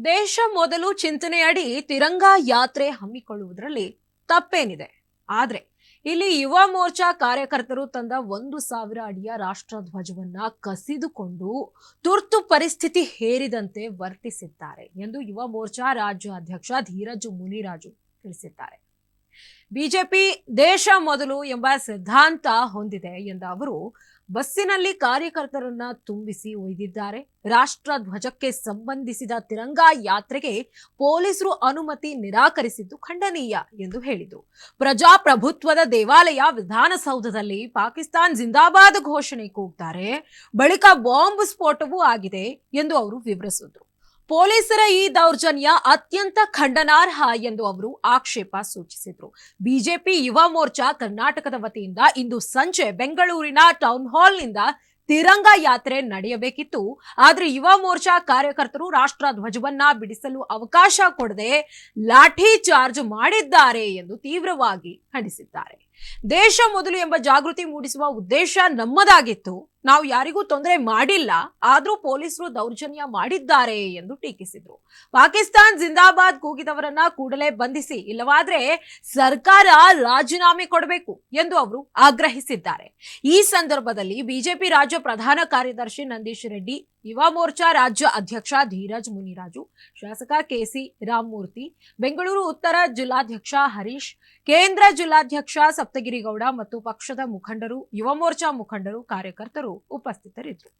ದೇಶ ಮೊದಲು ಚಿಂತನೆಯಡಿ ತಿರಂಗಾ ಯಾತ್ರೆ ಹಮ್ಮಿಕೊಳ್ಳುವುದರಲ್ಲಿ ತಪ್ಪೇನಿದೆ. ಆದ್ರೆ ಇಲ್ಲಿ ಯುವ ಮೋರ್ಚಾ ಕಾರ್ಯಕರ್ತರು ತಂದ 1,000 ಅಡಿಯ ರಾಷ್ಟ್ರ ಧ್ವಜವನ್ನ ಕಸಿದುಕೊಂಡು ತುರ್ತು ಪರಿಸ್ಥಿತಿ ಹೇರಿದಂತೆ ವರ್ತಿಸಿದ್ದಾರೆ ಎಂದು ಯುವ ಮೋರ್ಚಾ ರಾಜ್ಯ ಅಧ್ಯಕ್ಷ ಧೀರಜ್ ಮುನಿರಾಜು ತಿಳಿಸಿದ್ದಾರೆ. ಬಿಜೆಪಿ ದೇಶ ಮೊದಲು ಎಂಬ ಸಿದ್ಧಾಂತ ಹೊಂದಿದೆ ಎಂದ ಅವರು ಬಸ್ಸಿನಲ್ಲಿ ಕಾರ್ಯಕರ್ತರನ್ನ ತುಂಬಿಸಿ ಒಯ್ದಿದ್ದಾರೆ. ರಾಷ್ಟ್ರ ಧ್ವಜಕ್ಕೆ ಸಂಬಂಧಿಸಿದ ತಿರಂಗಾ ಯಾತ್ರೆಗೆ ಪೊಲೀಸರು ಅನುಮತಿ ನಿರಾಕರಿಸಿದ್ದು ಖಂಡನೀಯ ಎಂದು ಹೇಳಿದರು. ಪ್ರಜಾಪ್ರಭುತ್ವದ ದೇವಾಲಯ ವಿಧಾನಸೌಧದಲ್ಲಿ ಪಾಕಿಸ್ತಾನ್ ಜಿಂದಾಬಾದ್ ಘೋಷಣೆ ಕೂಗ್ತಾರೆ, ಬಳಿಕ ಬಾಂಬ್ ಸ್ಫೋಟವೂ ಆಗಿದೆ ಎಂದು ಅವರು ವಿವರಿಸಿದರು. ಪೊಲೀಸರ ಈ ದೌರ್ಜನ್ಯ ಅತ್ಯಂತ ಖಂಡನಾರ್ಹ ಎಂದು ಅವರು ಆಕ್ಷೇಪ ಸೂಚಿಸಿದರು. ಬಿಜೆಪಿ ಯುವ ಮೋರ್ಚಾ ಕರ್ನಾಟಕದ ವತಿಯಿಂದ ಇಂದು ಸಂಜೆ ಬೆಂಗಳೂರಿನ ಟೌನ್ ಹಾಲ್ನಿಂದ ತಿರಂಗಾ ಯಾತ್ರೆ ನಡೆಯಬೇಕಿತ್ತು. ಆದರೆ ಯುವ ಮೋರ್ಚಾ ಕಾರ್ಯಕರ್ತರು ರಾಷ್ಟ್ರ ಧ್ವಜವನ್ನ ಬಿಡಿಸಲು ಅವಕಾಶ ಕೊಡದೆ ಲಾಠಿ ಚಾರ್ಜ್ ಮಾಡಿದ್ದಾರೆ ಎಂದು ತೀವ್ರವಾಗಿ ಖಂಡಿಸಿದ್ದಾರೆ. ದೇಶ ಮೊದಲು ಎಂಬ ಜಾಗೃತಿ ಮೂಡಿಸುವ ಉದ್ದೇಶ ನಮ್ಮದಾಗಿತ್ತು. ನಾವು ಯಾರಿಗೂ ತೊಂದರೆ ಮಾಡಿಲ್ಲ, ಆದ್ರೂ ಪೊಲೀಸರು ದೌರ್ಜನ್ಯ ಮಾಡಿದ್ದಾರೆ ಎಂದು ಟೀಕಿಸಿದರು. ಪಾಕಿಸ್ತಾನ್ ಜಿಂದಾಬಾದ್ ಕೂಗಿದವರನ್ನ ಕೂಡಲೇ ಬಂಧಿಸಿ, ಇಲ್ಲವಾದ್ರೆ ಸರ್ಕಾರ ರಾಜೀನಾಮೆ ಕೊಡಬೇಕು ಎಂದು ಅವರು ಆಗ್ರಹಿಸಿದ್ದಾರೆ. ಈ ಸಂದರ್ಭದಲ್ಲಿ ಬಿಜೆಪಿ ರಾಜ್ಯ ಪ್ರಧಾನ ಕಾರ್ಯದರ್ಶಿ ನಂದೀಶ್ ರೆಡ್ಡಿ, ಯುವ ಮೋರ್ಚಾ ರಾಜ್ಯ ಅಧ್ಯಕ್ಷ ಧೀರಜ್ ಮುನಿರಾಜು, ಶಾಸಕ ಕೆಸಿ ರಾಮಮೂರ್ತಿ, ಬೆಂಗಳೂರು ಉತ್ತರ ಜಿಲ್ಲಾಧ್ಯಕ್ಷ ಹರೀಶ್, ಕೇಂದ್ರ ಜಿಲ್ಲಾಧ್ಯಕ್ಷ ಸಪ್ತಗಿರಿಗೌಡ ಮತ್ತು ಪಕ್ಷದ ಮುಖಂಡರು, ಯುವ ಮೋರ್ಚಾ ಮುಖಂಡರು, ಕಾರ್ಯಕರ್ತರು ಉಪಸ್ಥಿತರಿದ್ದರು.